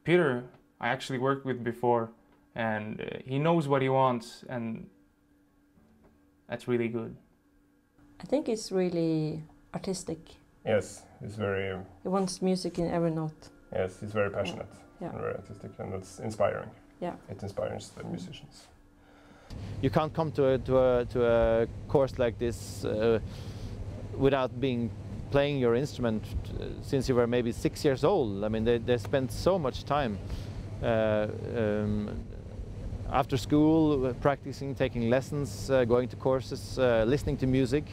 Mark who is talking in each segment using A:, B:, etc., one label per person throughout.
A: Peter, I actually worked with before, and he knows what he wants, and that's really good.
B: I think it's really artistic.
C: Yes, it's very...
B: He wants music in every note.
C: Yes, he's very passionate
B: and
C: very artistic, and it's inspiring.
B: Yeah.
C: It inspires the musicians.
D: You can't come to a course like this without playing your instrument since you were maybe 6 years old. I mean, they spent so much time after school, practicing, taking lessons, going to courses, listening to music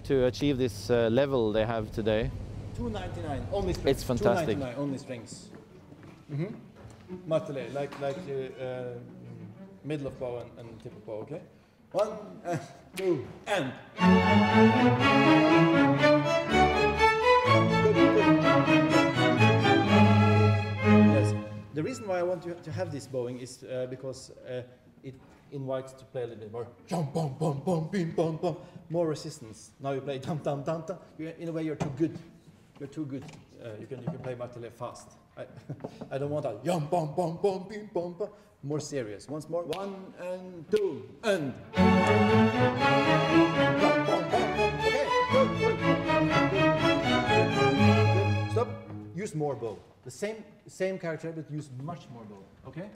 D: to achieve this level they have today.
E: $2.99 only strings.
D: It's fantastic.
E: $2.99 only strings. Martelé, like middle of bow and tip of bow. Okay. 1 and 2 and. Yes. The reason why I want to have this bowing is because it invites to play a little bit more. Jump, bum, bum, bum, bim, bum, bum. More resistance. Now you play dum, dum, dum, dum. In a way, you're too good. You're too good. You can play Martelé fast. I don't want that. Yum, bum, bum, bum, bim, bum, bum. More serious. Once more. 1 and 2 and. Bum, bum, bum, bum. Okay. Good, good. Good. Stop. Use more bow. The same character, but use much more bow. Okay.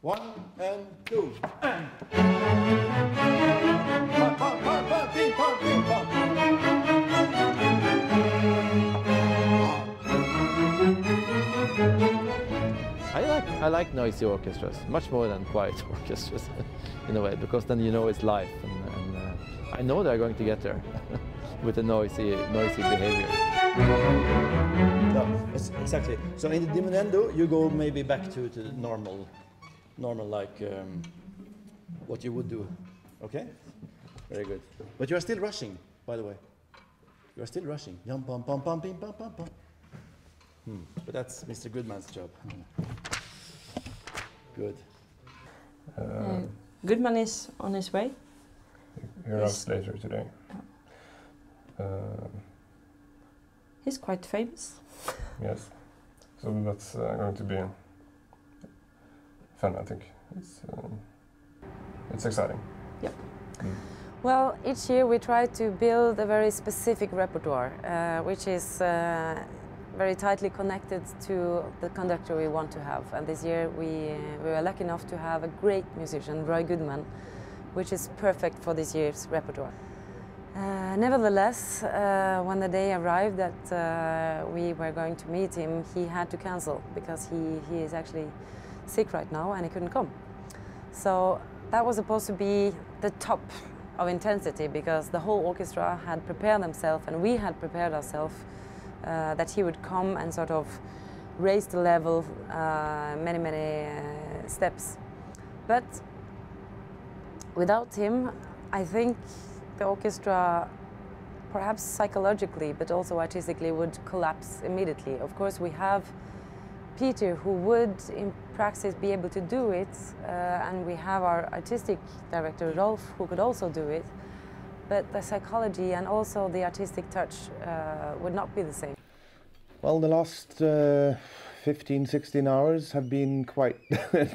E: 1 and 2 and. Bum, bum, bum, bum, bim, bum, bim, bum.
D: I like noisy orchestras, much more than quiet orchestras in a way, because then you know it's live, and I know they're going to get there with the noisy behavior.
E: No, exactly. So in the diminuendo, you go maybe back to the normal like what you would do. Okay? Very good. But you are still rushing, by the way. You are still rushing. Yum, bum, bum, bum, bim, bum, bum, bum. But that's Mr. Goodman's job. Good.
B: Goodman is on his way.
C: Hear us later today.
B: He's quite famous.
C: Yes. So that's going to be fun, I think. It's exciting.
F: Yep. Well, each year we try to build a very specific repertoire, which is very tightly connected to the conductor we want to have. And this year we were lucky enough to have a great musician, Roy Goodman, which is perfect for this year's repertoire. Nevertheless, when the day arrived that we were going to meet him, he had to cancel because he is actually sick right now and he couldn't come. So that was supposed to be the top of intensity because the whole orchestra had prepared themselves and we had prepared ourselves that he would come and sort of raise the level many steps. But without him, I think the orchestra, perhaps psychologically but also artistically, would collapse immediately. Of course, we have Peter who would in praxis be able to do it, and we have our artistic director Rolf who could also do it. But the psychology and also the artistic touch would not be the same.
G: Well, the last 15, 16 hours have been quite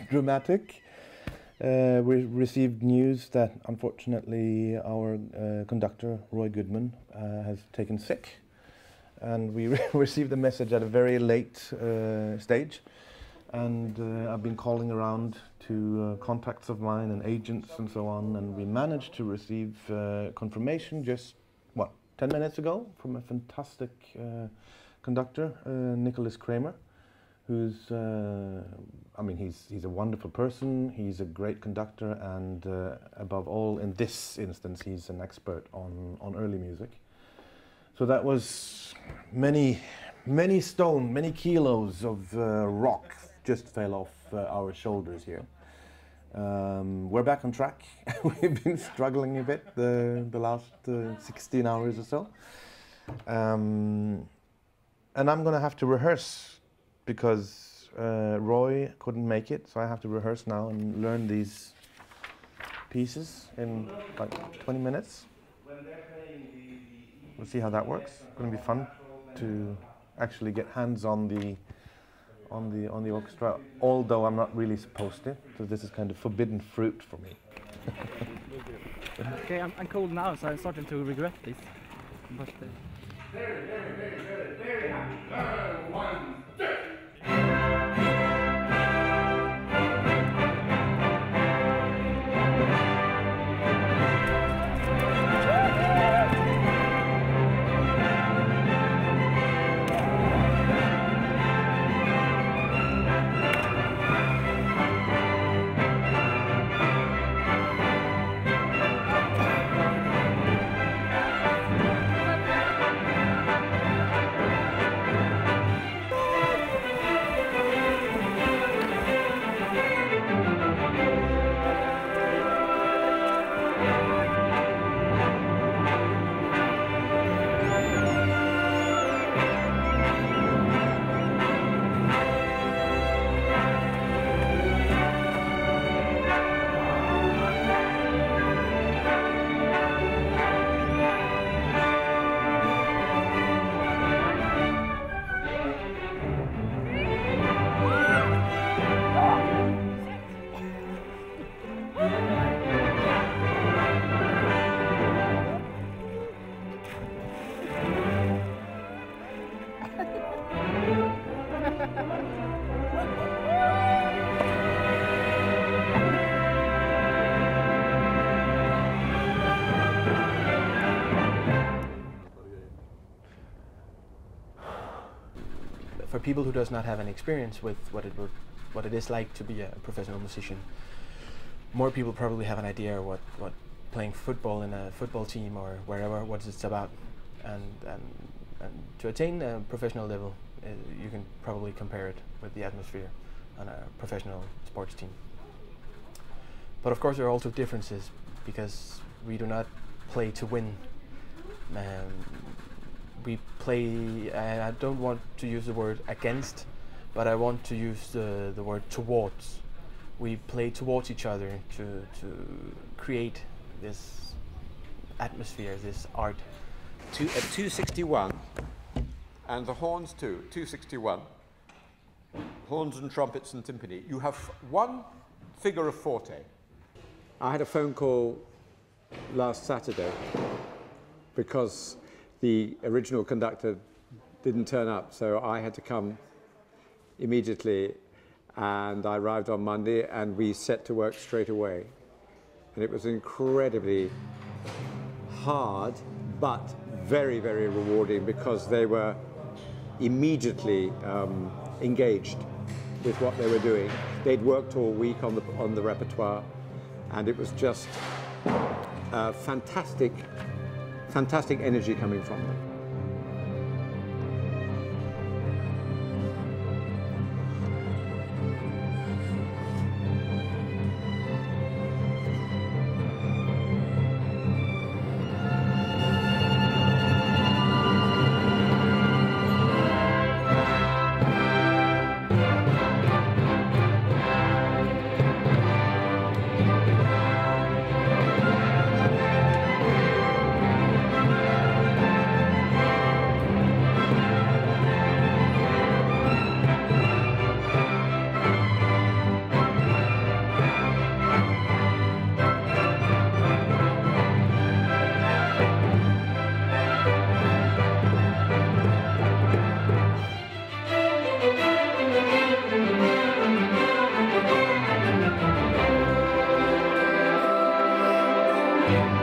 G: dramatic. We received news that unfortunately our conductor, Roy Goodman, has taken sick. And we received the message at a very late stage. And I've been calling around to contacts of mine and agents and so on, and we managed to receive confirmation just, 10 minutes ago from a fantastic conductor, Nicholas Kramer, who's, he's a wonderful person, he's a great conductor, and above all, in this instance, he's an expert on early music. So that was many kilos of rock just fell off our shoulders here. We're back on track. We've been struggling a bit the last 16 hours or so. And I'm going to have to rehearse because Roy couldn't make it, so I have to rehearse now and learn these pieces in like 20 minutes. We'll see how that works. It's going to be fun to actually get hands on on the orchestra, although I'm not really supposed to, because this is kind of forbidden fruit for me.
H: Okay, I'm cold now, so I'm starting to regret this. But
E: for people who does not have any experience with what it is like to be a professional musician, more people probably have an idea what playing football in a football team or wherever, what it's about, and to attain a professional level, you can probably compare it with the atmosphere on a professional sports team. But of course there are also differences, because we do not play to win. We play, I don't want to use the word against, but I want to use the word towards. We play towards each other to create this atmosphere, this art.
I: At 261, and the horns too, 261, horns and trumpets and timpani, you have one figure of forte. I had a phone call last Saturday because the original conductor didn't turn up, so I had to come immediately, and I arrived on Monday and we set to work straight away. And it was incredibly hard, but very, very rewarding, because they were immediately engaged with what they were doing. They'd worked all week on the repertoire, and it was just fantastic energy coming from them.
J: Yeah.